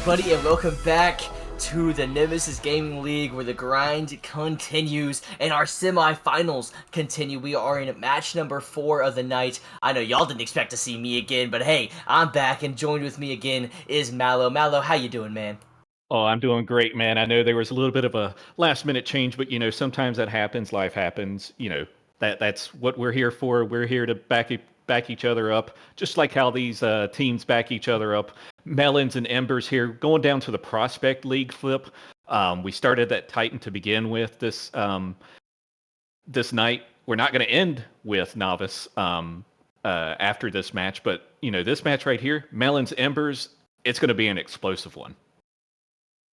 everybody, and welcome back to the Nemesis Gaming League, where the grind continues and our semifinals continue. We are in match number 4 of the night. I know y'all didn't expect to see me again, but hey, I'm back, and joined with me again is Mallow. Mallow, how you doing, man? Oh, I'm doing great, man. I know there was a little bit of a last minute change, but sometimes that happens. Life happens. That's what we're here for. We're here to back each other up, just like how these teams back each other up. Melons and Embers here, going down to the Prospect League flip. We started at Titan to begin with this night. We're not going to end with Novice after this match, but this match right here, Melons Embers, it's going to be an explosive one.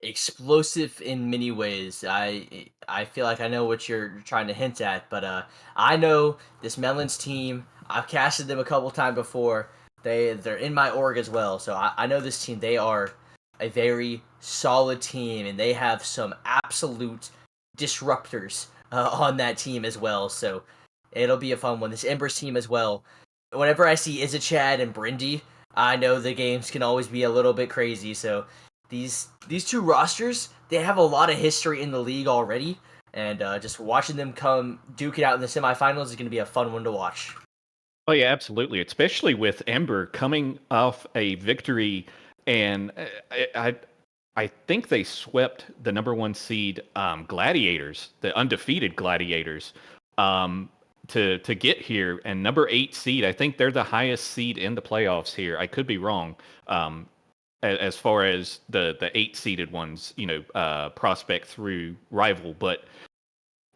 Explosive in many ways. I feel like I know what you're trying to hint at, but I know this Melons team. I've casted them a couple times before. They're in my org as well, so I know this team. They are a very solid team, and they have some absolute disruptors on that team as well. So it'll be a fun one. This Embers team as well. Whenever I see Izachad and Brindy, I know the games can always be a little bit crazy. So these two rosters, they have a lot of history in the league already, and just watching them come duke it out in the semifinals is going to be a fun one to watch. Oh yeah, absolutely. Especially with Ember coming off a victory, and I think they swept the number 1 seed Gladiators, the undefeated Gladiators, to get here, and number 8 seed. I think they're the highest seed in the playoffs here. I could be wrong. As far as the 8 seeded ones, prospect through rival, but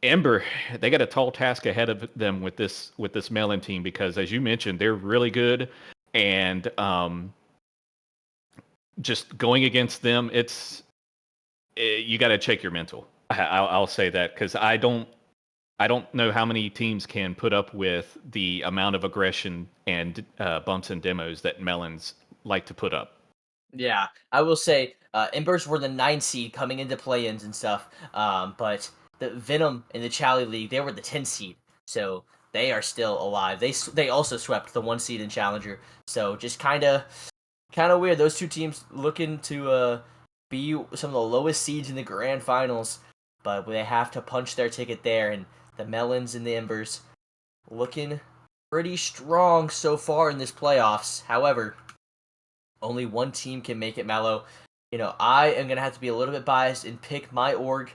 Ember, they got a tall task ahead of them with this Melon team, because as you mentioned, they're really good, and just going against them, you got to check your mental. I'll say that, because I don't know how many teams can put up with the amount of aggression and bumps and demos that Melons like to put up. Yeah, I will say Embers were the 9 seed coming into play-ins and stuff, but the Venom in the Chally League, they were the 10 seed, so they are still alive. They also swept the 1 seed in Challenger, so just kind of weird. Those two teams looking to be some of the lowest seeds in the grand finals, but they have to punch their ticket there, and the Melons and the Embers looking pretty strong so far in this playoffs. However, only one team can make it, Mallow. I am going to have to be a little bit biased and pick my org.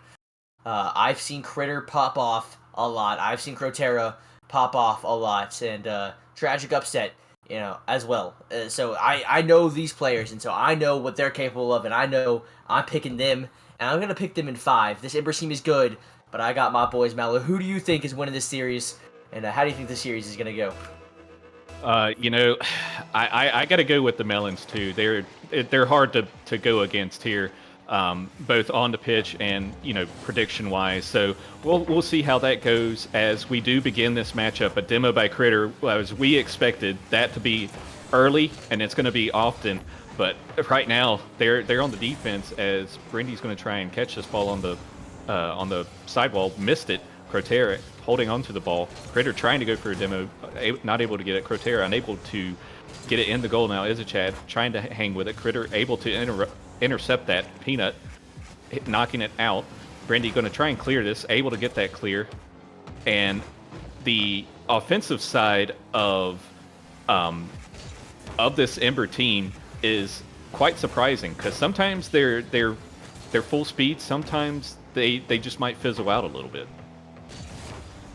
I've seen Critter pop off a lot. I've seen Crowterra pop off a lot. And Tragic Upset, as well. So I know these players, and so I know what they're capable of, and I know I'm picking them. And I'm going to pick them in 5. This Ember team is good, but I got my boys, Mallow. Who do you think is winning this series? And how do you think this series is going to go? I got to go with the Melons too. They're hard to go against here, both on the pitch and prediction wise. So we'll see how that goes as we do begin this matchup. A demo by Critter, as we expected that to be early, and it's going to be often. But right now they're on the defense, as Brindy's going to try and catch this ball on the sidewall. Missed it. Crowterra holding onto the ball. Critter trying to go for a demo, not able to get it. Crowterra unable to get it in the goal now. Izachad trying to hang with it. Critter able to intercept that. Peanut knocking it out. Brindy going to try and clear this, able to get that clear. And the offensive side of this Ember team is quite surprising, because sometimes they're full speed, sometimes they just might fizzle out a little bit.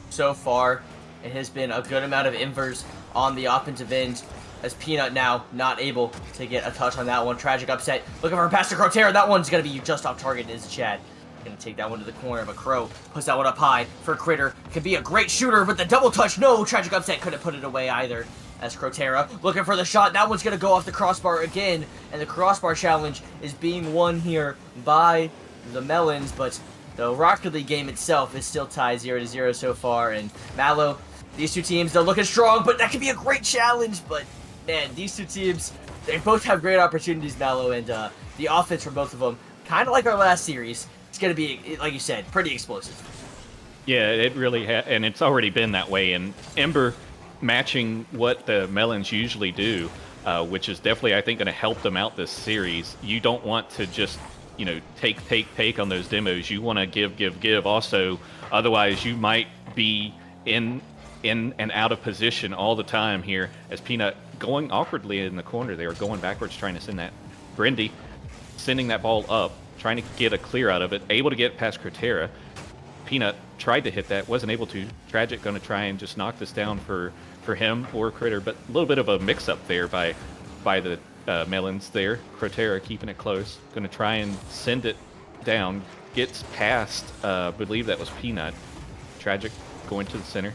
So far, it has been a good amount of Embers on the offensive end, as Peanut now not able to get a touch on that one. Tragic Upset looking for a pass to Crowterra. That one's going to be just off target. Is Chad going to take that one to the corner, but Crow puts that one up high for Critter. Could be a great shooter, but the double touch, no, Tragic Upset couldn't put it away either. As Crowterra looking for the shot. That one's going to go off the crossbar again, and the crossbar challenge is being won here by the Melons, but the Rocket League game itself is still tied 0-0 so far. And Mallow, these two teams, they're looking strong, but that could be a great challenge. But man, these two teams, they both have great opportunities, Mallow, and the offense from both of them, kind of like our last series, it's going to be, like you said, pretty explosive. Yeah, it really has, and it's already been that way. And Ember matching what the Melons usually do. which is definitely, I think, going to help them out this series. You don't want to just, take on those demos. You want to give. Also, otherwise, you might be in and out of position all the time here. As Peanut going awkwardly in the corner, they are going backwards, trying to send that. Brindy sending that ball up, trying to get a clear out of it, able to get past Crowterra. Peanut tried to hit that, wasn't able to. Tragic going to try and just knock this down for him or Critter, but a little bit of a mix-up there by the Melons there. Crowterra keeping it close, going to try and send it down. Gets past, believe that was Peanut. Tragic going to the center.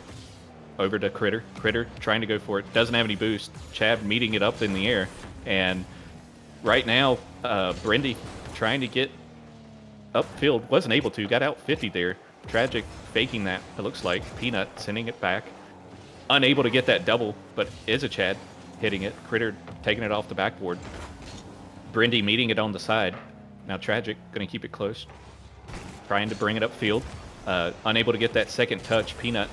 Over to Critter. Critter trying to go for it. Doesn't have any boost. Chad meeting it up in the air. And right now, Brindy trying to get upfield. Wasn't able to. Got out 50 there. Tragic faking that, it looks like. Peanut sending it back. Unable to get that double, but Izachad hitting it. Critter taking it off the backboard. Brindy meeting it on the side. Now Tragic going to keep it close. Trying to bring it upfield. Unable to get that second touch. Peanut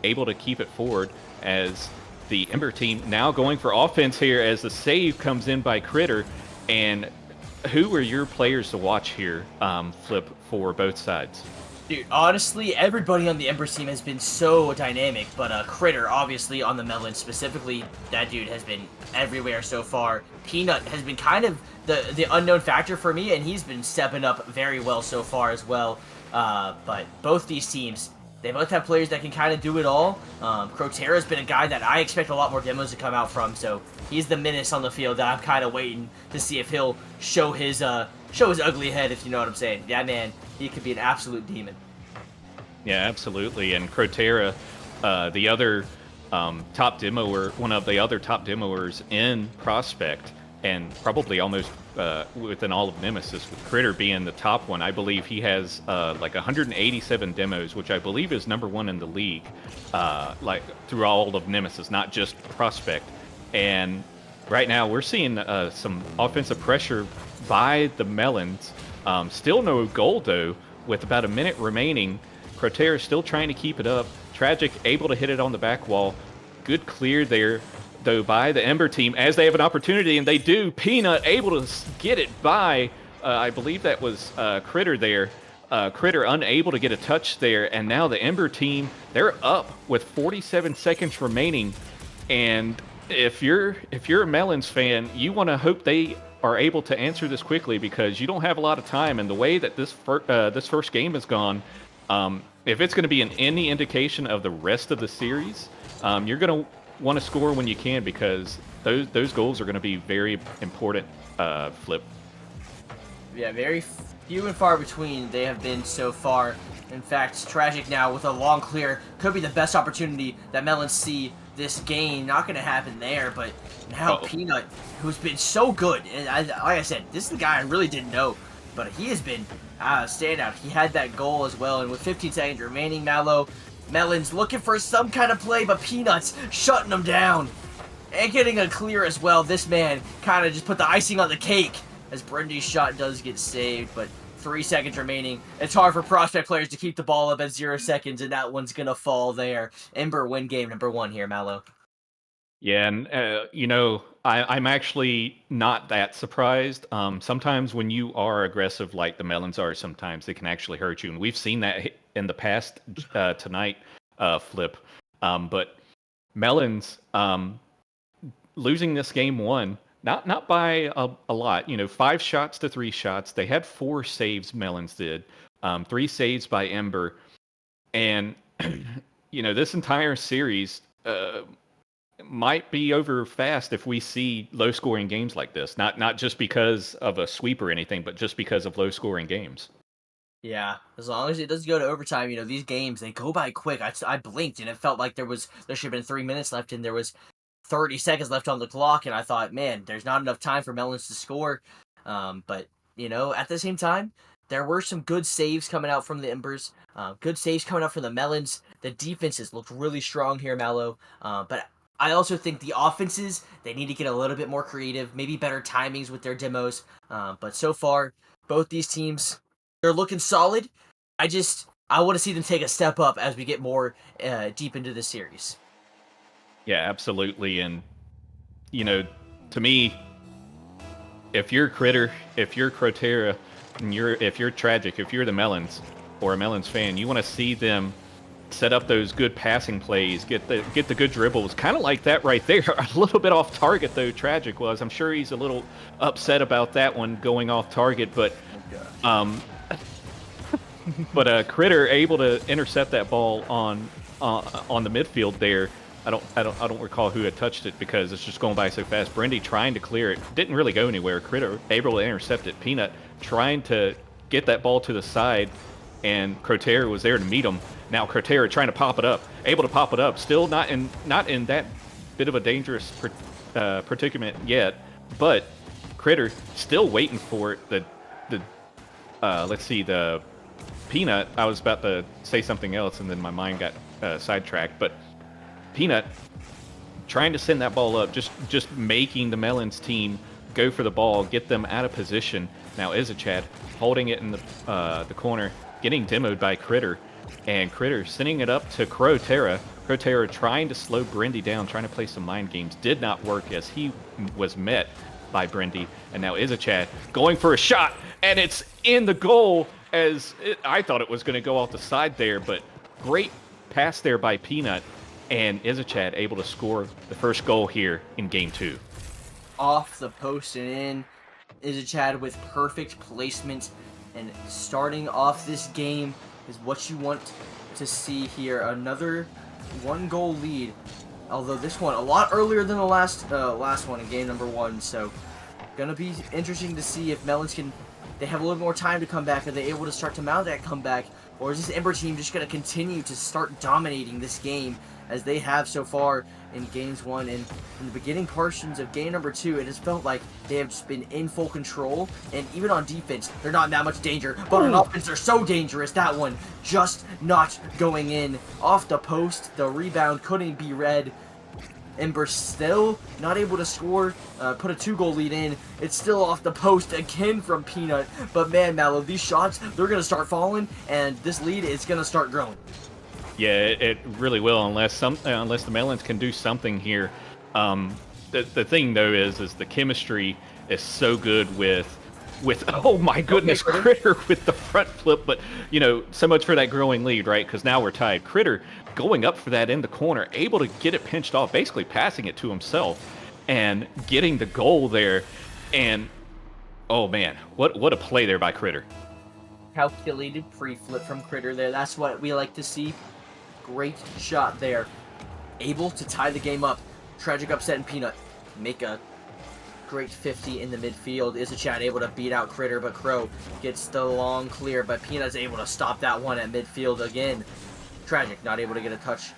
able to keep it forward as the Ember team now going for offense here as the save comes in by Critter. And who are your players to watch here, Flip, for both sides? Dude, honestly, everybody on the Ember team has been so dynamic, but Critter, obviously, on the Melon specifically, that dude has been everywhere so far. Peanut has been kind of the unknown factor for me, and he's been stepping up very well so far as well. But both these teams, they both have players that can kind of do it all. Crowterra's been a guy that I expect a lot more demos to come out from, so he's the menace on the field that I'm kind of waiting to see if he'll show his ugly head, if you know what I'm saying. Yeah, man, he could be an absolute demon. Yeah, absolutely. And Crowterra, the other top demoer, one of the other top demoers in Prospect, and probably almost within all of Nemesis, with Critter being the top one. I believe he has like 187 demos, which I believe is #1 in the league, like through all of Nemesis, not just Prospect. And right now we're seeing some offensive pressure by the Melons. Still no goal, though, with about a minute remaining. Crowterra still trying to keep it up. Tragic able to hit it on the back wall. Good clear there, though, by the Ember team as they have an opportunity, and they do. Peanut able to get it by, I believe that was Critter there. Critter unable to get a touch there, and now the Ember team, they're up with 47 seconds remaining. And if you're a Melons fan, you want to hope they are able to answer this quickly, because you don't have a lot of time. And the way that this first game has gone, if it's going to be any indication of the rest of the series, you're going to want to score when you can, because those goals are going to be very important. Flip. Yeah, very few and far between they have been so far. In fact, Tragic now with a long clear could be the best opportunity that Melons see this game. Not going to happen there, but now Peanut, who's been so good, and like I said, this is the guy I really didn't know, but he has been standout. He had that goal as well, and with 15 seconds remaining, Melons looking for some kind of play, but Peanut's shutting him down and getting a clear as well. This man kind of just put the icing on the cake as Brindy's shot does get saved, but 3 seconds remaining. It's hard for Prospect players to keep the ball up at 0 seconds, and that one's gonna fall there. Ember win game #1 here, Mallow. Yeah, and I'm actually not that surprised. Sometimes when you are aggressive like the Melons are, sometimes they can actually hurt you, and we've seen that in the past tonight, Flip. But Melons losing this game one, not by a lot. 5 shots to 3 shots. They had 4 saves. Melons did 3 saves by Ember, and this entire series might be over fast if we see low scoring games like this. Not just because of a sweep or anything, but just because of low scoring games. Yeah, as long as it doesn't go to overtime, these games, they go by quick. I blinked and it felt like there should have been 3 minutes left and there was 30 seconds left on the clock, and I thought, man, there's not enough time for Melons to score. But at the same time, there were some good saves coming out from the Embers. Good saves coming out from the Melons. The defenses looked really strong here, Mallow. But I also think the offenses, they need to get a little bit more creative, maybe better timings with their demos. But so far, both these teams, they're looking solid. I want to see them take a step up as we get more deep into the series. Yeah, absolutely. And, to me, if you're Critter, if you're Crowterra, and if you're Tragic, if you're the Melons or a Melons fan, you want to see them set up those good passing plays, get the good dribbles, kind of like that right there. A little bit off target though. Tragic was. I'm sure he's a little upset about that one going off target, but Critter able to intercept that ball on the midfield there. I don't recall who had touched it because it's just going by so fast. Brindy trying to clear it, didn't really go anywhere. Critter able to intercept it. Peanut trying to get that ball to the side, and Crowterra was there to meet him. Now Crowterra trying to pop it up, able to pop it up. Still not in that bit of a dangerous predicament yet, but Critter still waiting for it. Let's see, the Peanut. I was about to say something else, and then my mind got sidetracked, but. Peanut trying to send that ball up, just making the Melons team go for the ball, get them out of position. Now Izachad holding it in the corner, getting demoed by Critter, and Critter sending it up to Crowterra. Crowterra trying to slow Brindy down, trying to play some mind games. Did not work as he was met by Brindy. And now Izachad going for a shot, and it's in the goal I thought it was going to go off the side there, but great pass there by Peanut. And Izachad able to score the first goal here in Game 2. Off the post and in. Izachad with perfect placement. And starting off this game is what you want to see here. Another 1-goal lead. Although this one a lot earlier than the last one in game number 1. So gonna be interesting to see if Melons they have a little more time to come back. Are they able to start to mount that comeback? Or is this Ember team just going to continue to start dominating this game as they have so far in games 1? And in the beginning portions of game number 2, it has felt like they have just been in full control. And even on defense, they're not in that much danger. But on offense, they're so dangerous. That one just not going in. Off the post, the rebound couldn't be read. Ember still not able to score, put a 2-goal lead in. It's still off the post again from Peanut. But man, Mallow, these shots, they're going to start falling, and this lead is going to start growing. Yeah, it really will, unless the Melons can do something here. The thing, though, is the chemistry is so good with oh my goodness, Critter with the front flip, but so much for that growing lead, right? Because now we're tied. Critter going up for that in the corner, able to get it pinched off, basically passing it to himself and getting the goal there. And oh man, what a play there by Critter. Calculated pre-flip from Critter there. That's what we like to see. Great shot there. Able to tie the game up. Tragic upset and Peanut make a great 50 in the midfield. Izachad able to beat out Critter, but Crow gets the long clear, but Peanut's able to stop that one at midfield again. Tragic not able to get a touch,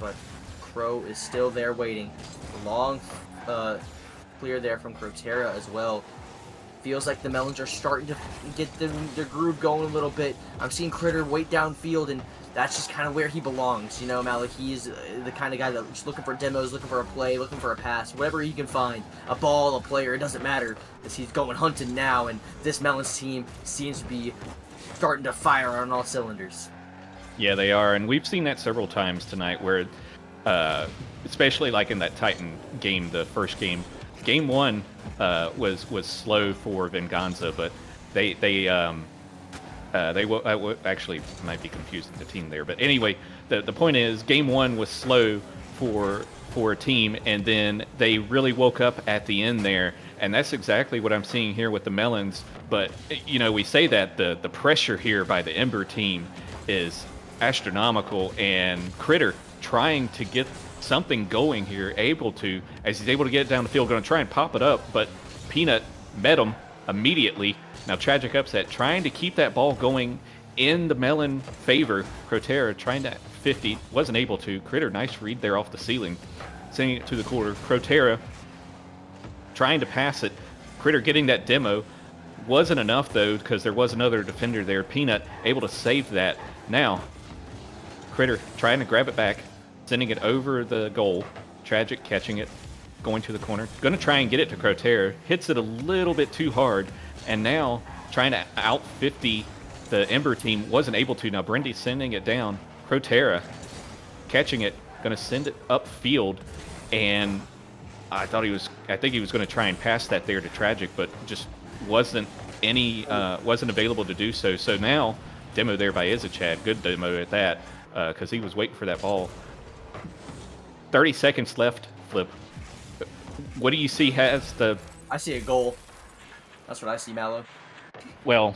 but Crow is still there waiting. Long clear there from Crowterra as well. Feels like the Melons are starting to get their groove going a little bit. I'm seeing Critter wait downfield, and that's just kind of where he belongs. Malik, he's the kind of guy that's looking for demos, looking for a play, looking for a pass, whatever he can find. A ball, a player, it doesn't matter, because he's going hunting now, and this Melons team seems to be starting to fire on all cylinders. Yeah, they are, and we've seen that several times tonight where, especially like in that Titan game, the first game, Game 1 was slow for Venganza, but they actually might be confusing the team there. But anyway, the point is, Game 1 was slow for a team, and then they really woke up at the end there, and that's exactly what I'm seeing here with the Melons. But we say that the pressure here by the Ember team is astronomical, and Critter trying to get something going here, as he's able to get it down the field, going to try and pop it up, but Peanut met him immediately. Now Tragic upset, trying to keep that ball going in the Melon favor. Crowterra trying to 50, wasn't able to. Critter, nice read there off the ceiling, sending it to the corner. Crowterra trying to pass it. Critter getting that demo. Wasn't enough though, because there was another defender there. Peanut able to save that. Now Critter trying to grab it back, sending it over the goal. Tragic catching it, going to the corner. Going to try and get it to Crowterra. Hits it a little bit too hard, and now trying to out 50 the Ember team. Wasn't able to. Now Brindy sending it down. Crowterra catching it, going to send it upfield, and I think he was going to try and pass that there to Tragic, but just wasn't wasn't available to do so. So now demo there by Izachad, good demo at that, because he was waiting for that ball. 30 seconds left. Flip. What do you see has the? I see a goal. That's what I see, Mallow. Well,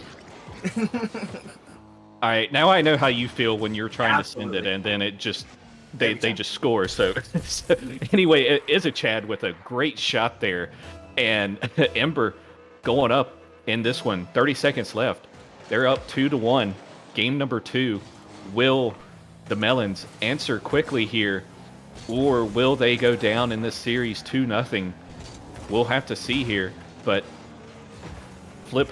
all right. Now I know how you feel when you're trying Absolutely. to send it, and then it just they just score. So, so anyway, it is a Chad with a great shot there, and Ember going up in this one. 30 seconds left. They're up 2-1. Game number 2. Will the Melons answer quickly here, or will they go down in this series 2-0? We'll have to see here. But Flip,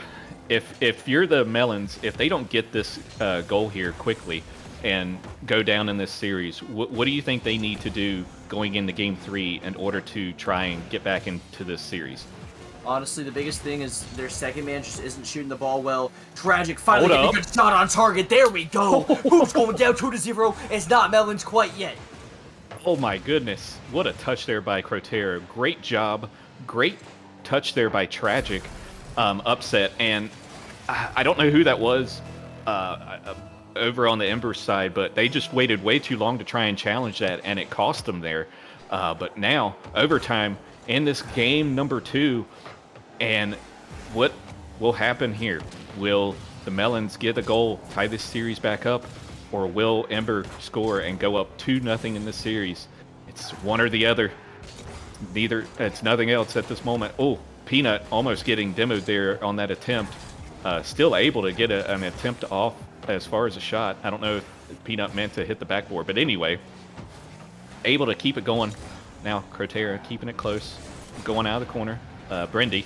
if you're the Melons, if they don't get this goal here quickly and go down in this series, what do you think they need to do going into Game 3 in order to try and get back into this series? Honestly, the biggest thing is their second man just isn't shooting the ball well. Tragic finally getting a good shot on target. There we go. Who's going down 2-0? It's not Melons quite yet. Oh my goodness. What a touch there by Crowterra. Great job. Great touch there by Tragic. Upset. And I don't know who that was over on the Ember side, but they just waited way too long to try and challenge that, and it cost them there. But now, overtime in this game number 2. And what will happen here? Will the Melons get a goal, tie this series back up, or will Ember score and go up 2-0 in this series? It's one or the other. Neither. It's nothing else at this moment. Oh, Peanut almost getting demoed there on that attempt. Still able to get an attempt off as far as a shot. I don't know if Peanut meant to hit the backboard, but anyway, able to keep it going. Now Crowterra keeping it close, going out of the corner. Brindy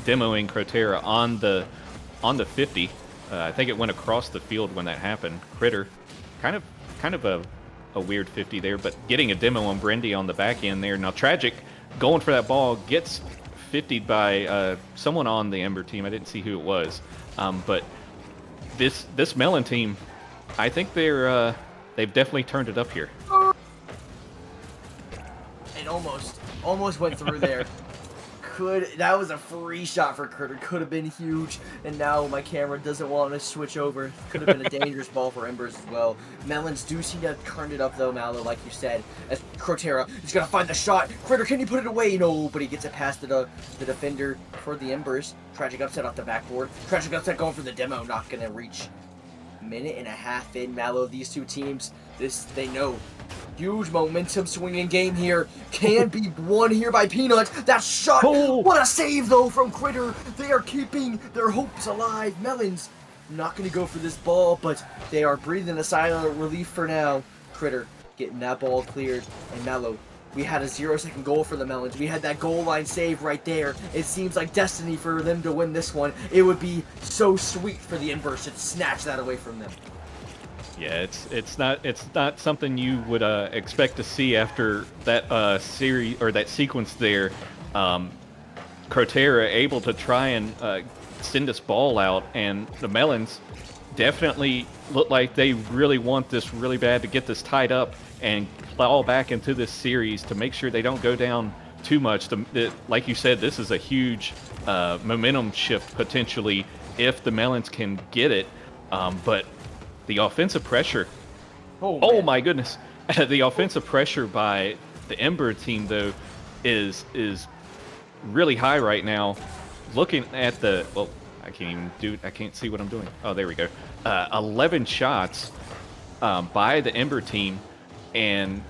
demoing Crowterra on the 50. I think it went across the field when that happened. Critter, kind of a weird 50 there, but getting a demo on Brindy on the back end there. Now Tragic going for that ball, gets 50'd by someone on the Ember team. I didn't see who it was, but this Melon team, I think they've definitely turned it up here. It almost went through there. That was a free shot for Critter. Could have been huge, and now my camera doesn't want to switch over. Could have been a dangerous ball for Embers as well. Melons do seem to have turned it up though, Mallow, like you said. As Crowterra is gonna find the shot. Critter, can he put it away? No, but he gets it past the defender for the Embers. Tragic upset off the backboard. Tragic upset going for the demo, not gonna reach. Minute and a half in, Mallow. These two teams, they know. Huge momentum swinging game here. Can be won here by Peanut. That shot. Oh. What a save, though, from Critter. They are keeping their hopes alive. Melons not going to go for this ball, but they are breathing a sigh of relief for now. Critter getting that ball cleared. And Mallow, we had a 0-second goal for the Melons. We had that goal line save right there. It seems like destiny for them to win this one. It would be so sweet for the Embers to snatch that away from them. Yeah, it's not something you would expect to see after that series or that sequence there. Crowterra able to try and send this ball out, and the Melons definitely look like they really want this really bad to get this tied up and plow back into this series to make sure they don't go down too much. Like you said, this is a huge momentum shift potentially if the Melons can get it, but the offensive pressure. Oh my goodness. The offensive pressure by the Ember team, though, is really high right now. Looking at I can't see what I'm doing. Oh, there we go. 11 shots by the Ember team, and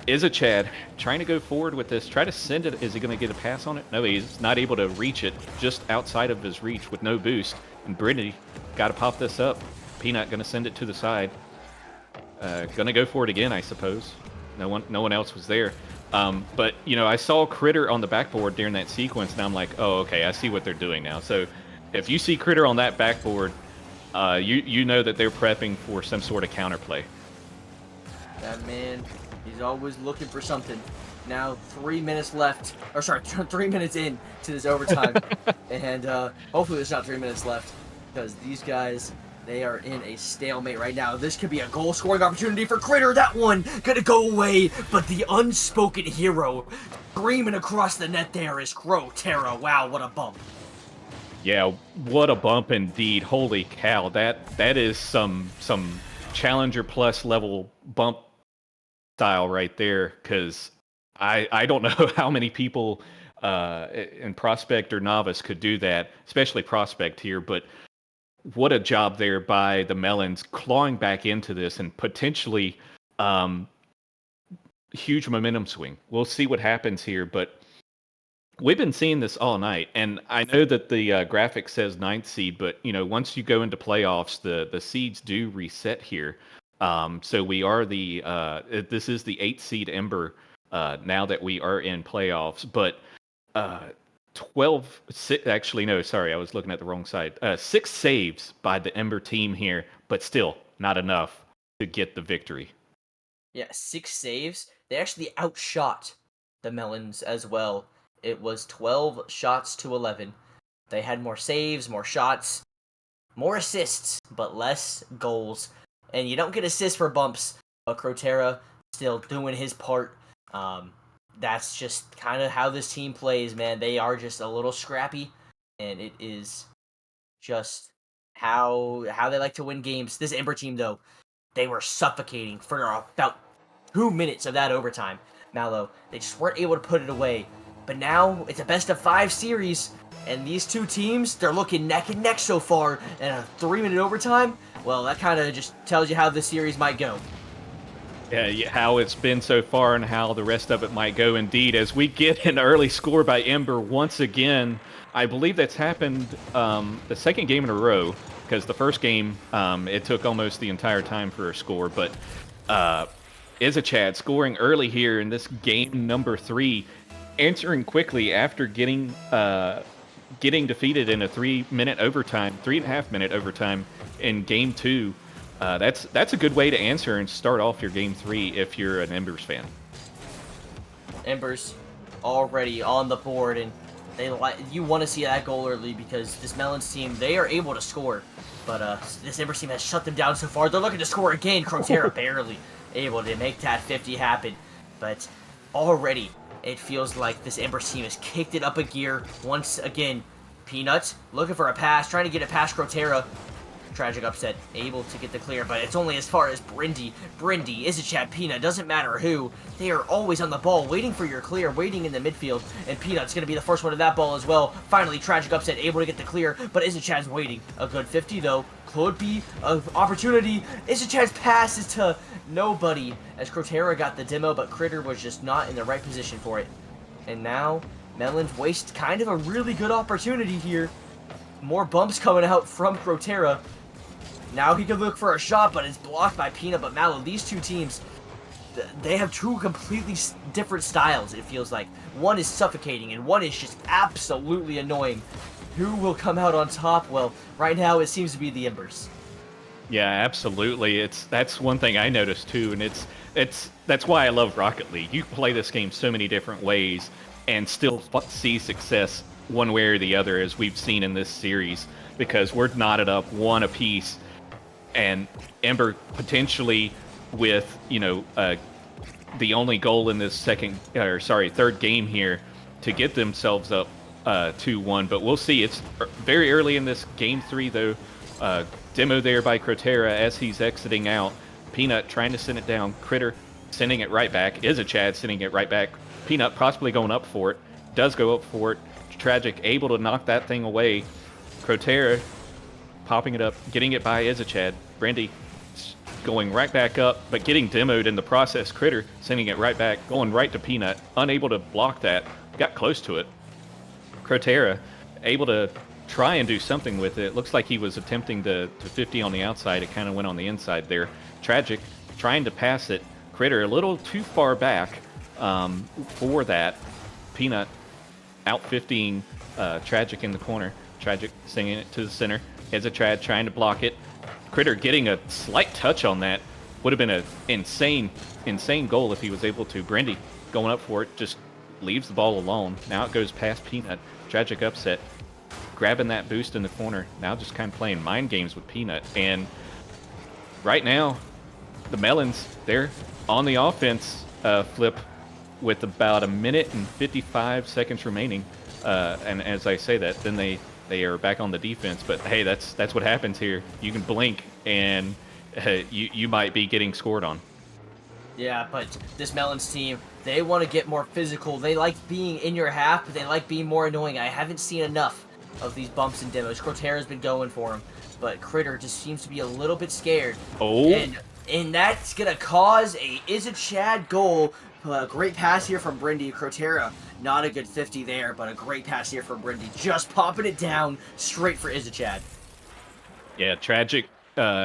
Izachad trying to go forward with this, try to send it. Is he going to get a pass on it? No, he's not able to reach it, just outside of his reach with no boost. And Brindy got to pop this up. Peanut going to send it to the side. Going to go for it again, I suppose. No one else was there. But, I saw Critter on the backboard during that sequence, and I'm like, oh, okay, I see what they're doing now. So if you see Critter on that backboard, you know that they're prepping for some sort of counterplay. That man, he's always looking for something. Now 3 minutes left, or sorry, 3 minutes in to this overtime, and hopefully there's not 3 minutes left, because these guys They are in a stalemate right now. This could be a goal-scoring opportunity for Critter. That one gonna go away, but the unspoken hero screaming across the net there is Crowterra. Wow, what a bump. Yeah, what a bump indeed. Holy cow. That is some Challenger Plus level bump style right there, because I don't know how many people in Prospect or Novice could do that, especially Prospect here, but what a job there by the Melons clawing back into this and potentially huge momentum swing. We'll see what happens here, but we've been seeing this all night, and I know that the graphic says ninth seed, but once you go into playoffs, the seeds do reset here. So we are this is the 8th seed Ember now that we are in playoffs, but 12, actually no, sorry, I was looking at the wrong side. 6 saves by the Ember team here, but still not enough to get the victory. Yeah, 6 saves. They actually outshot the Melons as well. It was 12 shots to 11. They had more saves, more shots, more assists, but less goals. And you don't get assists for bumps, but Crowterra still doing his part. That's just kind of how this team plays, man. They are just a little scrappy, and it is just how they like to win games. This Ember team, though, they were suffocating for about 2 minutes of that overtime. Mallow, they just weren't able to put it away. But now it's a best of 5 series, and these two teams, they're looking neck and neck so far. And a 3-minute overtime, well, that kind of just tells you how this series might go. Yeah, how it's been so far and how the rest of it might go indeed. As we get an early score by Ember once again, I believe that's happened the second game in a row, because the first game, it took almost the entire time for a score, but Izachad scoring early here in this game number 3, answering quickly after getting defeated in a 3-minute overtime, 3.5-minute overtime in game 2. That's a good way to answer and start off your game 3 if you're an Embers fan. Embers already on the board, and you want to see that goal early because this Melons team, they are able to score, but this Embers team has shut them down so far. They're looking to score again. Crowterra barely able to make that 50 happen, but already it feels like this Embers team has kicked it up a gear once again. Peanut looking for a pass, trying to get it past Crowterra. Tragic upset, able to get the clear, but it's only as far as Brindy. Brindy, Izachad, Peanut, doesn't matter who. They are always on the ball, waiting for your clear, waiting in the midfield, and Peanut's going to be the first one to that ball as well. Finally, tragic upset, able to get the clear, but Izachad's waiting. A good 50, though. Could be an opportunity. Izachad's pass is to nobody, as Crowterra got the demo, but Critter was just not in the right position for it. And now, Melons waste kind of a really good opportunity here. More bumps coming out from Crowterra. Now he could look for a shot, but it's blocked by Peanut. But Mallow, these two teams, they have two completely different styles, it feels like. One is suffocating, and one is just absolutely annoying. Who will come out on top? Well, right now it seems to be the Embers. Yeah, absolutely. That's one thing I noticed too, and that's why I love Rocket League. You can play this game so many different ways and still see success one way or the other, as we've seen in this series, because we're knotted up one apiece. And Ember potentially with, the only goal in this third game here to get themselves up 2-1. But we'll see. It's very early in this game 3, though. Demo there by Crowterra as he's exiting out. Peanut trying to send it down. Critter sending it right back. Izachad sending it right back. Peanut possibly going up for it. Does go up for it. Tragic able to knock that thing away. Crowterra popping it up, getting it by Izachad. Brindy going right back up, but getting demoed in the process. Critter sending it right back, going right to Peanut, unable to block that. Got close to it. Crowterra able to try and do something with it. Looks like he was attempting to 50 on the outside. It kind of went on the inside there. Tragic trying to pass it. Critter a little too far back for that. Peanut out 15 Tragic in the corner. Tragic sending it to the center. Izachad trying to block it. Critter getting a slight touch on that. Would have been an insane goal if he was able to. Brindy going up for it, just leaves the ball alone. Now it goes past Peanut. Tragic upset. grabbing that boost in the corner. Now just kind of playing mind games with Peanut. And right now, the Melons, they're on the offense flip with about 1 minute and 55 seconds remaining. And as I say that, then they are back on the defense. But hey, that's what happens here. You can blink and you might be getting scored on. Yeah, but this Melons team, they want to get more physical. They like being in your half, but they like being more annoying. I haven't seen enough of these bumps and demos. Crowterra's been going for him, but Critter just seems to be a little bit scared. Oh. And that's going to cause a Izachad goal. A great pass here from Brindy. Crowterra, not a good 50 there, but a great pass here from Brindy. Just popping it down straight for Izachad. Yeah, tragic.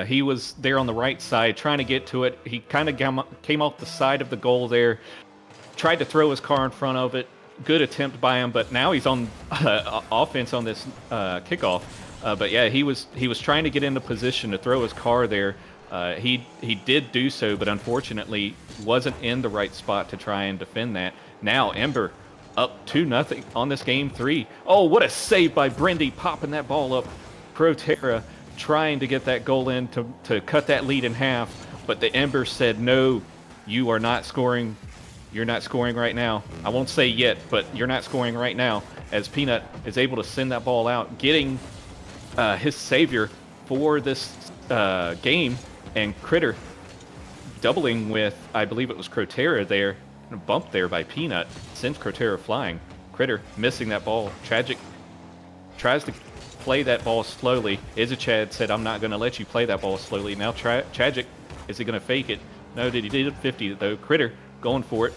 He was there on the right side trying to get to it. He kind of came off the side of the goal there, tried to throw his car in front of it. Good attempt by him, but now he's on offense on this kickoff. But yeah, he was trying to get into position to throw his car there. He did do so, but unfortunately wasn't in the right spot to try and defend that. Now Ember up 2-0 on this game 3. Oh, what a save by Brindy, popping that ball up. Crowterra trying to get that goal in to cut that lead in half, but the Ember said, no, you are not scoring. You're not scoring right now. I won't say yet, but you're not scoring right now, as Peanut is able to send that ball out, getting his savior for this game, and Critter doubling with, I believe it was Crowterra there, a bump there by Peanut, sends Crowterra flying. Critter missing that ball. Tragic tries to play that ball slowly. Izachad said, I'm not going to let you play that ball slowly. Now Tragic, is he going to fake it? No, he did 50 though. Critter going for it.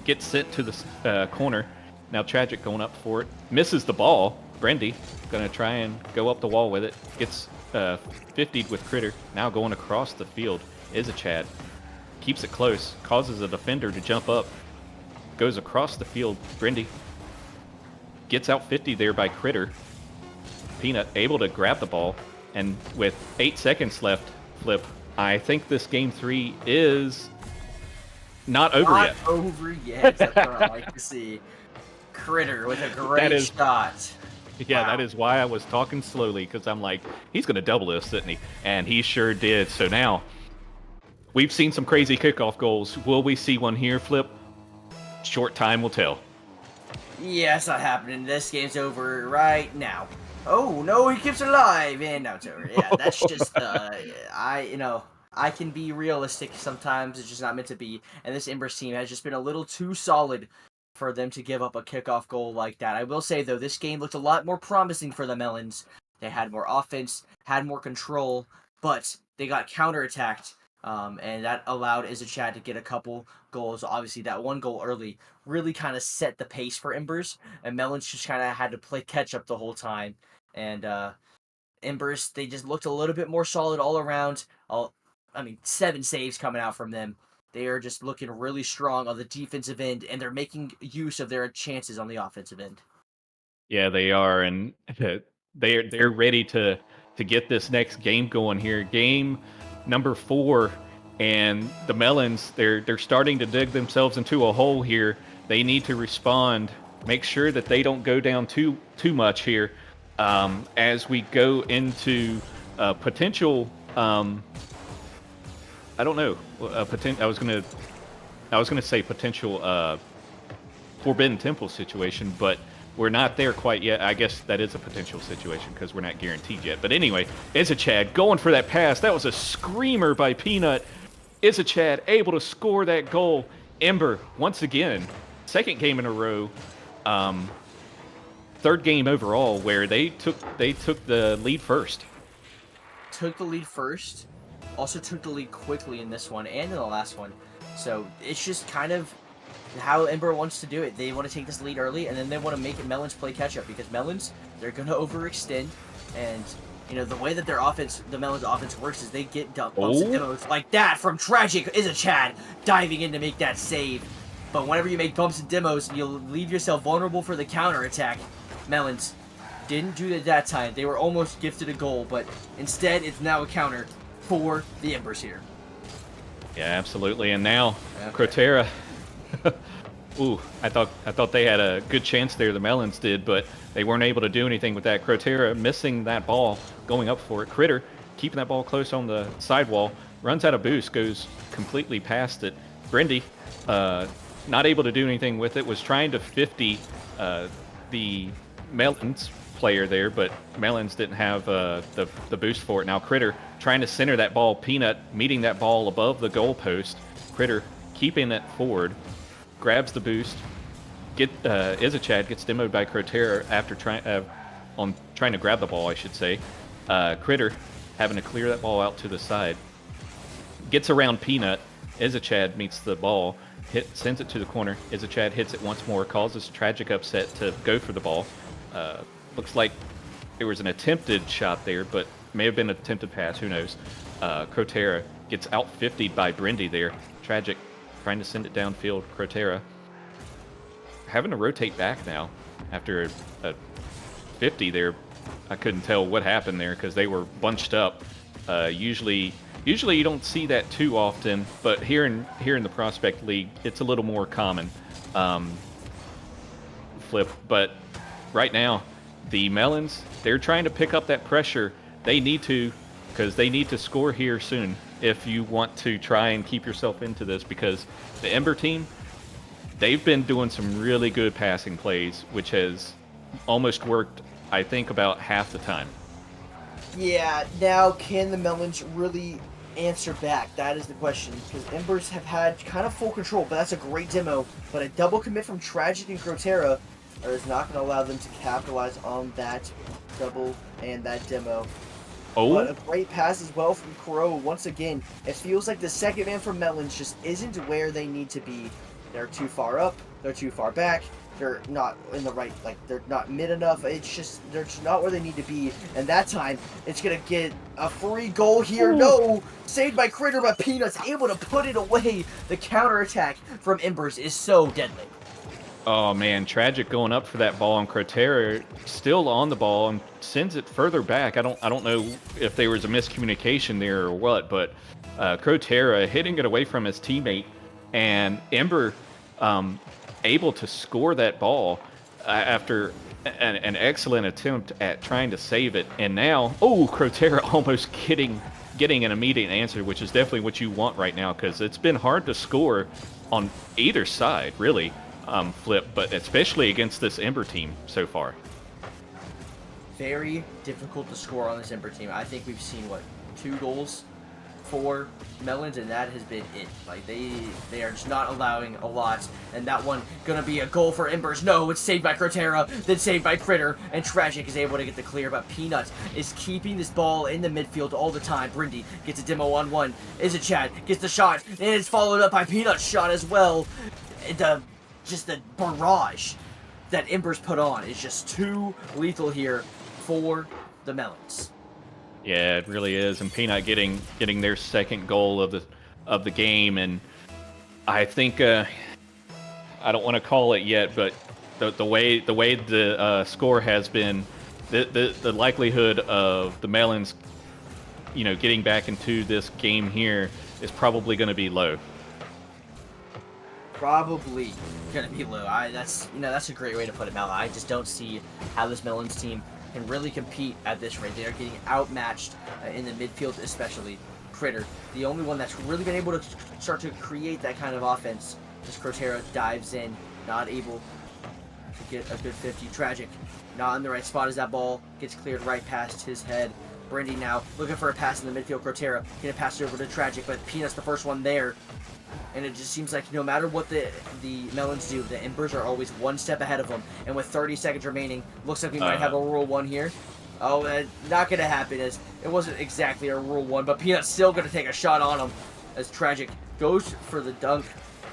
Gets sent to the corner. Now Tragic going up for it. Misses the ball. Brindy going to try and go up the wall with it. Gets 50'd with Critter. Now going across the field. Izachad keeps it close. Causes a defender to jump up. Goes across the field. Brindy gets out 50 there by Critter. Peanut able to grab the ball, and with 8 seconds left, Flip, I think this game 3 is not over yet. Not over yet. That's what I like to see. Critter with a great shot. Yeah, wow. That is why I was talking slowly, because I'm like, he's going to double this, isn't he? And he sure did. So now, we've seen some crazy kickoff goals. Will we see one here, Flip? Short time will tell. Yeah, it's not happening. This game's over right now. Oh, no, he keeps it alive, and now it's over. Yeah, that's just, I can be realistic sometimes. It's just not meant to be. And this Embers team has just been a little too solid for them to give up a kickoff goal like that. I will say, though, this game looked a lot more promising for the Melons. They had more offense, had more control, but they got counterattacked. And that allowed Izachad to get a couple goals. Obviously, that one goal early really kind of set the pace for Embers, and Melons just kind of had to play catch up the whole time. And Embers, they just looked a little bit more solid all around. 7 saves coming out from them. They are just looking really strong on the defensive end, and they're making use of their chances on the offensive end. Yeah, they are, and they're ready to get this next game going here. Game number 4, and the Melons, they're starting to dig themselves into a hole here. They need to respond, make sure that they don't go down too much here as we go into potential. I don't know. I was gonna say potential Forbidden Temple situation, but we're not there quite yet. I guess that is a potential situation because we're not guaranteed yet. But anyway, Izachad going for that pass. That was a screamer by Peanut. Izachad able to score that goal. Ember, once again, second game in a row, third game overall, where they took the lead first. Took the lead first. Also took the lead quickly in this one and in the last one. So it's just kind of how Ember wants to do it. They want to take this lead early, and then they want to make Melons play catch-up, because Melons, they're going to overextend, and, the way that the Melons offense works is they get bumps and demos like that from Tragic Izachad diving in to make that save. But whenever you make bumps and demos, you'll leave yourself vulnerable for the counterattack. Melons didn't do it that time. They were almost gifted a goal, but instead it's now a counter for the Embers here. Yeah, absolutely. And now, Crowterra Ooh, I thought they had a good chance there. The Melons did, but they weren't able to do anything with that. Crowterra missing that ball, going up for it. Critter keeping that ball close on the sidewall, runs out of boost, goes completely past it. Brindy, uh, not able to do anything with it. Was trying to 50 the Melons player there, but Melons didn't have the boost for it. Now Critter trying to center that ball. Peanut meeting that ball above the goalpost. Critter keeping it forward, grabs the boost. Izachad gets demoed by Crowterra after trying to grab the ball, I should say. Critter having to clear that ball out to the side. Gets around Peanut. Izachad meets the ball, sends it to the corner. Izachad hits it once more, causes Tragic upset to go for the ball. Looks like there was an attempted shot there, but may have been an attempted pass. Who knows? Crowterra gets out 50'd by Brindy there. Tragic trying to send it downfield. Crowterra having to rotate back now after a 50 there. I couldn't tell what happened there because they were bunched up. Usually you don't see that too often, but here in the Prospect League, it's a little more common. Flip, but right now, the Melons, they're trying to pick up that pressure. They need to, because they need to score here soon if you want to try and keep yourself into this, because the Ember team, they've been doing some really good passing plays, which has almost worked, I think, about half the time. Yeah, now can the Melons really answer back? That is the question. Because Embers have had kind of full control, but that's a great demo. But a double commit from Tragic and Crowterra is not going to allow them to capitalize on that double and that demo. But Oh, a great pass as well from Crow. Once again, it feels like the second man from Melons just isn't where they need to be. They're too far up. They're too far back. They're not in the right, like, they're not mid enough. It's just, they're just not where they need to be. And that time, it's going to get a free goal here. No! Saved by Critter, but Peanut's able to put it away. The counterattack from Embers is so deadly. oh man, Tragic going up for that ball, and Crowterra still on the ball and sends it further back. I don't know if there was a miscommunication there or what, but Crowterra hitting it away from his teammate, and Ember um, able to score that ball after an excellent attempt at trying to save it. And now, oh, Crowterra almost getting an immediate answer, which is definitely what you want right now, because it's been hard to score on either side, really. Flip, but especially against this Ember team so far. Very difficult to score on this Ember team. I think we've seen, what, 2 goals for Melons, and that has been it. Like, they are just not allowing a lot, and that one gonna be a goal for Embers. No, it's saved by Crowterra, then saved by Critter, and Tragic is able to get the clear, but Peanut is keeping this ball in the midfield all the time. Brindy gets a demo on 1. Izachad gets the shot, and it's followed up by Peanut's shot as well. Just the barrage that Embers put on is just too lethal here for the Melons. Yeah, it really is. And Peanut getting their second goal of the game, and I think I don't want to call it yet, but the way the score has been, the likelihood of the Melons, getting back into this game here is probably going to be low. Probably gonna be low. That's a great way to put it, Mel. I just don't see how this Melons team can really compete at this rate. They are getting outmatched in the midfield, especially Critter. The only one that's really been able to start to create that kind of offense is Crowterra. Dives in, not able to get a good 50. Tragic, not in the right spot as that ball gets cleared right past his head. Brindy now looking for a pass in the midfield. Crowterra gonna pass it over to Tragic, but Peanut's the first one there. And it just seems like no matter what the Melons do, the Embers are always one step ahead of them. And with 30 seconds remaining, looks like we might have a Rule 1 here. Oh, not going to happen, as it wasn't exactly a Rule 1, but Peanut's still going to take a shot on him as Tragic goes for the dunk.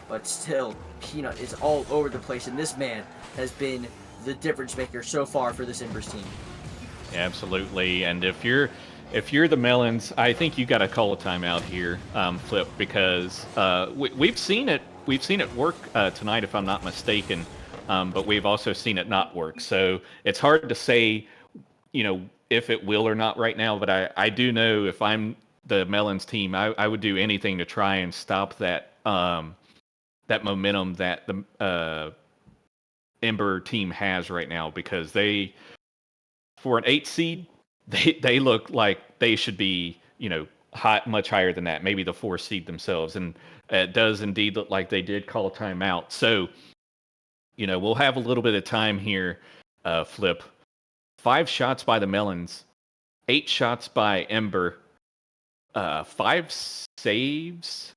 But still, Peanut is all over the place, and this man has been the difference maker so far for this Embers team. Absolutely, and if you're the Melons, I think you got to call a timeout here, Flip, because we've seen it work tonight, if I'm not mistaken, but we've also seen it not work. So it's hard to say, if it will or not right now. But I do know if I'm the Melons team, I would do anything to try and stop that momentum that the Ember team has right now, because they, for an 8 seed, they look like they should be, hot, much higher than that, maybe the 4 seed themselves. And it does indeed look like they did call a timeout. So, we'll have a little bit of time here, Flip. 5 shots by the Melons, 8 shots by Ember, 5 saves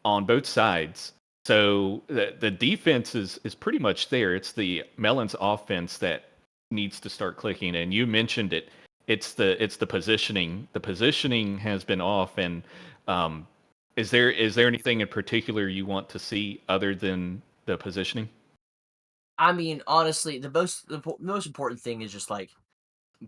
on both sides. So the defense is pretty much there. It's the Melons offense that needs to start clicking. And you mentioned it. It's the positioning. The positioning has been off. And is there anything in particular you want to see other than the positioning? I mean, honestly, the most important thing is just like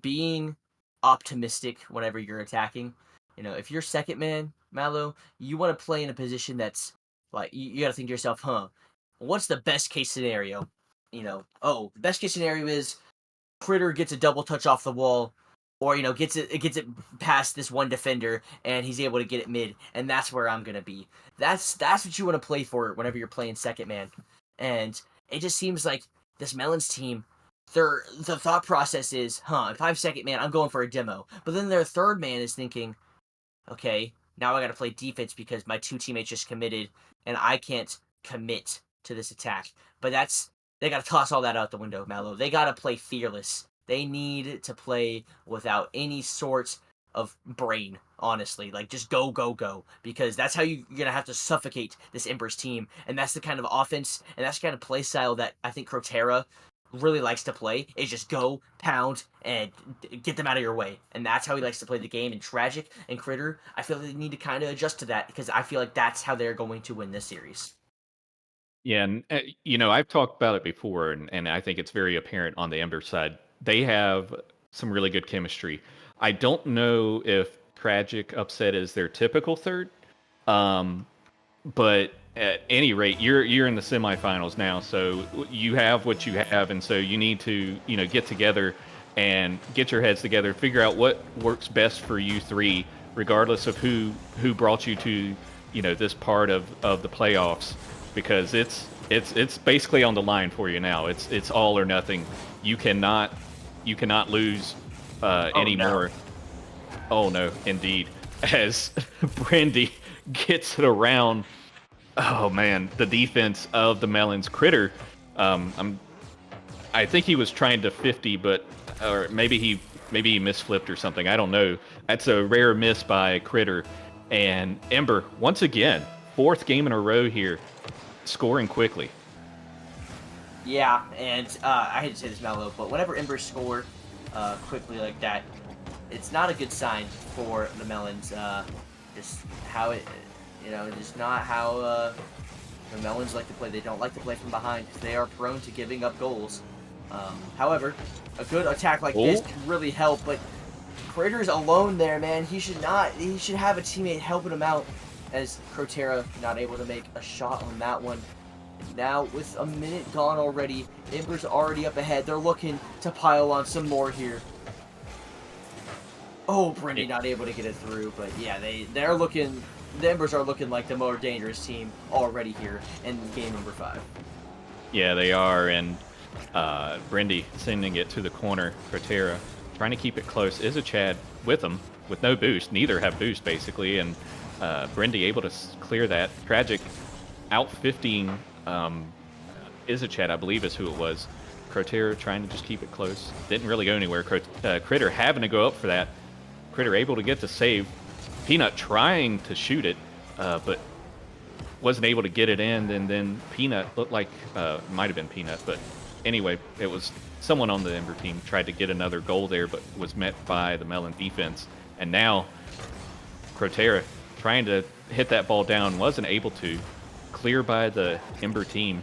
being optimistic whenever you're attacking. If you're second man, Mallow, you want to play in a position that's like you got to think to yourself, huh? What's the best case scenario? Oh, the best case scenario is Critter gets a double touch off the wall, or gets it past this one defender, and he's able to get it mid, and that's where I'm gonna be. That's what you want to play for whenever you're playing second man, and it just seems like this Melons team, the thought process is, if I'm second man, I'm going for a demo, but then their third man is thinking, okay, now I got to play defense because my 2 teammates just committed, and I can't commit to this attack. But they got to toss all that out the window, Mallow. They got to play fearless. They need to play without any sort of brain, honestly. Like, just go, go, go. Because that's how you're going to have to suffocate this Embers team. And that's the kind of offense and that's the kind of play style that I think Crowterra really likes to play, is just go, pound, and get them out of your way. And that's how he likes to play the game. And Tragic and Critter, I feel like they need to kind of adjust to that, because I feel like that's how they're going to win this series. Yeah, and I've talked about it before, and I think it's very apparent on the Ember side. They have some really good chemistry. I don't know if Tragic Upset is their typical third, um, but at any rate, you're in the semifinals now, so you have what you have, and so you need to get together and get your heads together, figure out what works best for you three, regardless of who brought you to this part of the playoffs, because it's basically on the line for you now. It's all or nothing. You cannot lose anymore. No. Oh no, indeed. As Brindy gets it around. Oh man, the defense of the Melons. Critter. I think he was trying to 50, but or maybe he misflipped or something. I don't know. That's a rare miss by Critter. And Ember, once again, 4th game in a row here, scoring quickly. Yeah, and I hate to say this, Mallow, but whenever Embers score quickly like that, it's not a good sign for the Melons. Just how it, just not how the Melons like to play. They don't like to play from behind. They are prone to giving up goals. However, a good attack like this can really help, but Critter's alone there, man. He should not. He should have a teammate helping him out, as Crowterra not able to make a shot on that one. Now, with a minute gone already, Ember's already up ahead. They're looking to pile on some more here. Oh, Brindy not able to get it through, but yeah, they're looking. The Embers are looking like the more dangerous team already here in game number 5. Yeah, they are, and Brindy sending it to the corner. Crowterra trying to keep it close. Izachad with them, with no boost. Neither have boost, basically, and Brindy able to clear that. Tragic out 15 Izachad, I believe is who it was. Crowterra trying to just keep it close. Didn't really go anywhere. Critter having to go up for that. Critter able to get the save. Peanut trying to shoot it, but wasn't able to get it in. And then Peanut looked like, might have been Peanut, but anyway, it was someone on the Ember team tried to get another goal there, but was met by the Melon defense. And now Crowterra trying to hit that ball down, wasn't able to. Clear by the Ember team.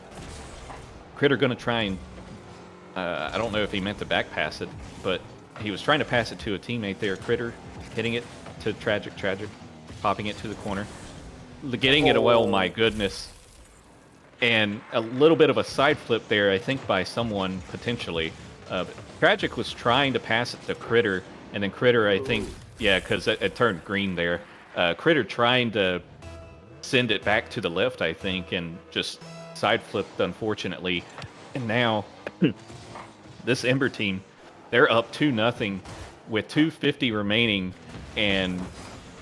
Critter going to try and, I don't know if he meant to back pass it, but he was trying to pass it to a teammate there. Critter hitting it to Tragic, popping it to the corner. Getting it away, oh my goodness. And a little bit of a side flip there, I think, by someone, potentially. Tragic was trying to pass it to Critter, and then Critter, I think, yeah, because it turned green there. Critter trying to send it back to the left, I think, and just side flipped, unfortunately. And now this Ember team, they're up 2-0 with 2:50 remaining, and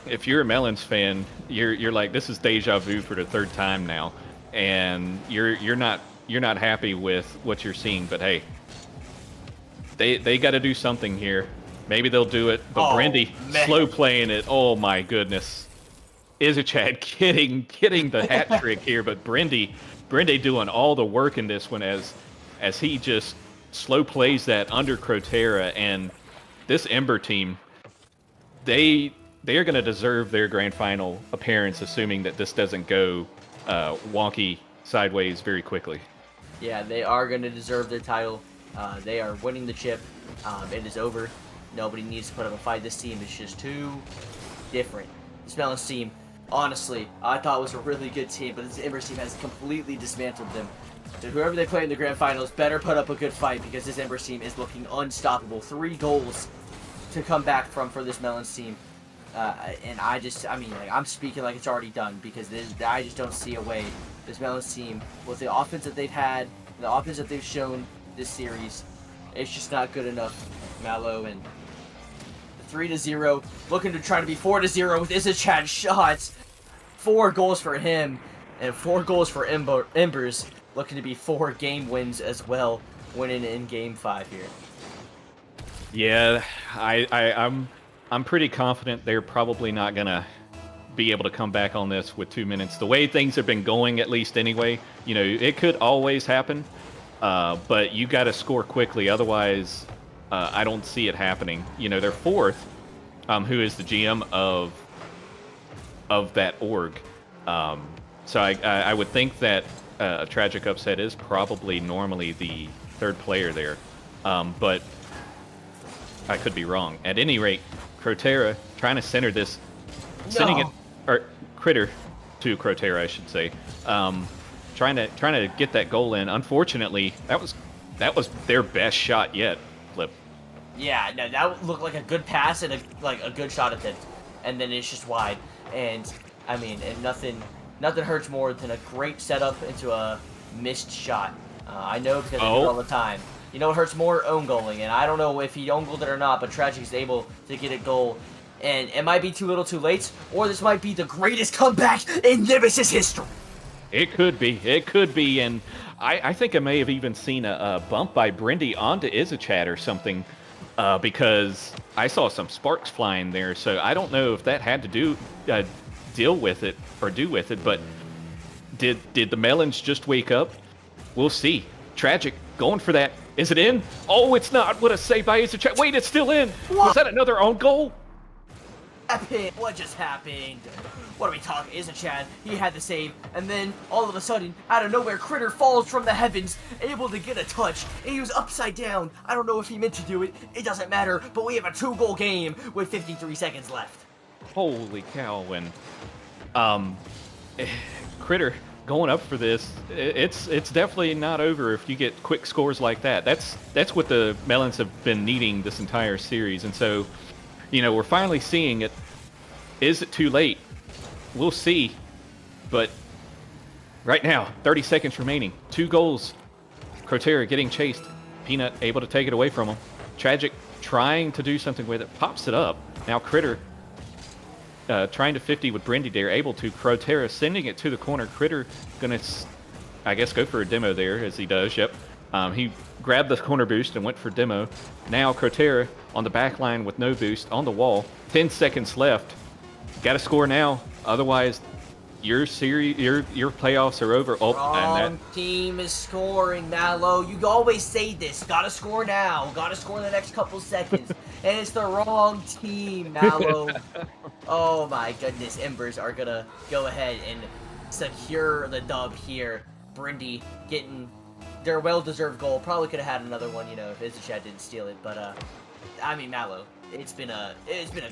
if you're a Melons fan, you're like, this is deja vu for the third time now, and you're not happy with what you're seeing. But hey, they got to do something here. Maybe they'll do it. But Oh, Brindy man. slow playing it. Oh my goodness, Izachad getting the hat trick here, but Brindy doing all the work in this one as he just slow plays that under Crowterra. And this Ember team, they are going to deserve their grand final appearance, assuming that this doesn't go wonky sideways very quickly. Yeah, they are going to deserve their title. They are winning the chip. It is over. Nobody needs to put up a fight. This team is just too different. This Melons team, honestly, I thought was a really good team, but this Embers team has completely dismantled them. So whoever they play in the grand finals better put up a good fight, because this Embers team is looking unstoppable. 3 goals to come back from for this Melons team. And I mean, like, I'm speaking like it's already done, because I just don't see a way. This Melons team, with the offense that they've had, the offense that they've shown this series, it's just not good enough. Mallow, and 3-0, looking to try to be 4-0 with Izachad shots. 4 goals for him, and 4 goals for Embers, looking to be 4 game wins as well, winning in Game 5 here. Yeah, I'm pretty confident they're probably not gonna be able to come back on this with 2 minutes. The way things have been going, at least anyway, it could always happen, but you got to score quickly. Otherwise, I don't see it happening. They're fourth, who is the GM of that org. So I would think that a tragic upset is probably normally the third player there, but I could be wrong. At any rate, Crowterra trying to center this, sending it, or Critter to Crowterra, I should say, trying to get that goal in. Unfortunately, that was their best shot yet. Flip. Yeah, no, that looked like a good pass and a good shot attempt, and then it's just wide. And I mean, and nothing hurts more than a great setup into a missed shot. I know, because I do it all the time. You know what hurts more? Own goaling, and I don't know if he own goaled it or not, but Tragic is able to get a goal. And it might be too little too late, or this might be the greatest comeback in Nemesis history. It could be, and I think I may have even seen a bump by Brindy onto Izachad or something, because I saw some sparks flying there. So I don't know if that had to deal with it or do with it, but did the Melons just wake up? We'll see. Tragic going for that. Is it in? Oh, it's not. What a save by Izachad. Wait, it's still in. What? Was that another own goal? Epic! What just happened? What are we talking? Izachad, he had the save, and then all of a sudden, out of nowhere, Critter falls from the heavens, able to get a touch, and he was upside down. I don't know if he meant to do it. It doesn't matter, but we have a 2-goal game with 53 seconds left. Holy cow! And Critter going up for this. It's definitely not over if you get quick scores like that. That's what the Melons have been needing this entire series, and so we're finally seeing it. Is it too late? We'll see. But right now, 30 seconds remaining. 2 goals. Crowterra getting chased. Peanut able to take it away from him. Tragic trying to do something with it. Pops it up. Now Critter trying to 50 with Brindy there. Able to. Crowterra sending it to the corner. Critter gonna, I guess, go for a demo there, as he does. Yep. He grabbed the corner boost and went for demo. Now Crowterra on the back line with no boost on the wall. 10 seconds left. Got to score now. Otherwise, your series, your playoffs are over. Oh, Wrong team is scoring, Mallow. You always say this. Gotta score now. Gotta score in the next couple seconds. And it's the wrong team, Mallow. Oh my goodness. Embers are gonna go ahead and secure the dub here. Brindy getting their well-deserved goal. Probably could have had another one, if Izachad didn't steal it. But I mean, Mallow, it's been a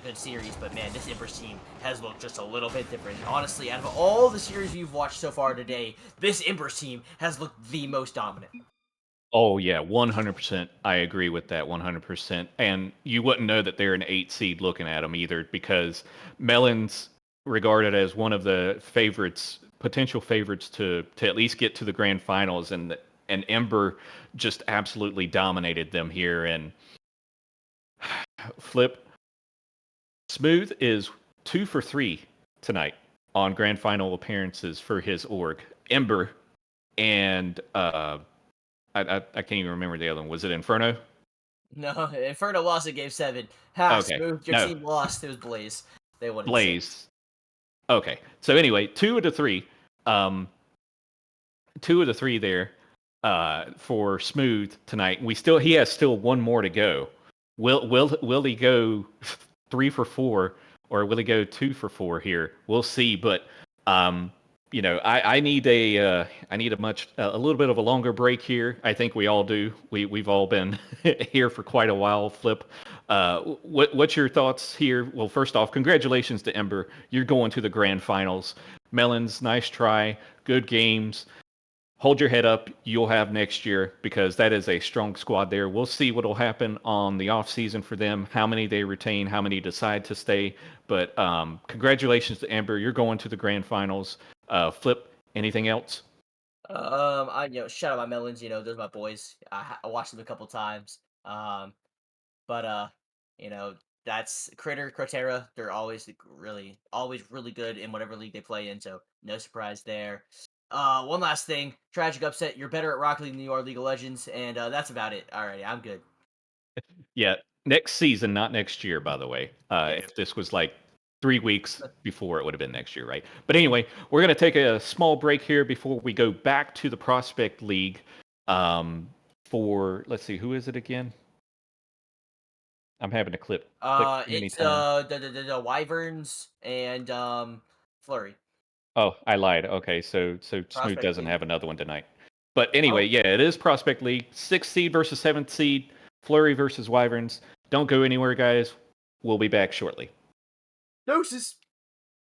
good series, but man, this Embers team has looked just a little bit different. And honestly, out of all the series you've watched so far today, this Embers team has looked the most dominant. Oh yeah, 100%. I agree with that 100%. And you wouldn't know that they're an 8 seed looking at them either, because Melons regarded as one of the favorites, potential favorites to at least get to the grand finals, and Ember just absolutely dominated them here. And Flip, Smooth is 2 for 3 tonight on grand final appearances for his org. Ember and I can't even remember the other one. Was it Inferno? No, Inferno lost in Game 7. Ha, Okay, Smooth, your no, team lost. It was Blaze. They won in 6. Blaze. Okay, so anyway, 2 of the 3. Um, 2 of the 3 there for Smooth tonight. He has still one more to go. Will he go 3 for 4, or will he go 2 for 4 here? We'll see. But I need a little bit of a longer break here. I think we all do. We've all been here for quite a while. Flip, what's your thoughts here? Well, first off, congratulations to Ember. You're going to the grand finals. Melons, nice try. Good games. Hold your head up. You'll have next year, because that is a strong squad there. We'll see what will happen on the off season for them, how many they retain, how many decide to stay. But congratulations to Amber. You're going to the grand finals. Flip, anything else? Shout out my Melons. Those are my boys. I watched them a couple times. But that's Crowterra. They're always really good in whatever league they play in. So no surprise there. One last thing, tragic upset. You're better at Rocket League than you are League of Legends, and that's about it. Alrighty, I'm good. Yeah, next season, not next year, by the way. Yes. If this was like 3 weeks before, it would have been next year, right? But anyway, we're going to take a small break here before we go back to the Prospect League. Let's see, who is it again? I'm having to click too many It's times. the Wyverns and Flurry Oh, I lied. Okay, so Smooth Prospect doesn't League. have another one tonight. But anyway, Oh, yeah, it is Prospect League. 6th seed versus 7th seed. Flurry versus Wyverns. Don't go anywhere, guys. We'll be back shortly. doses.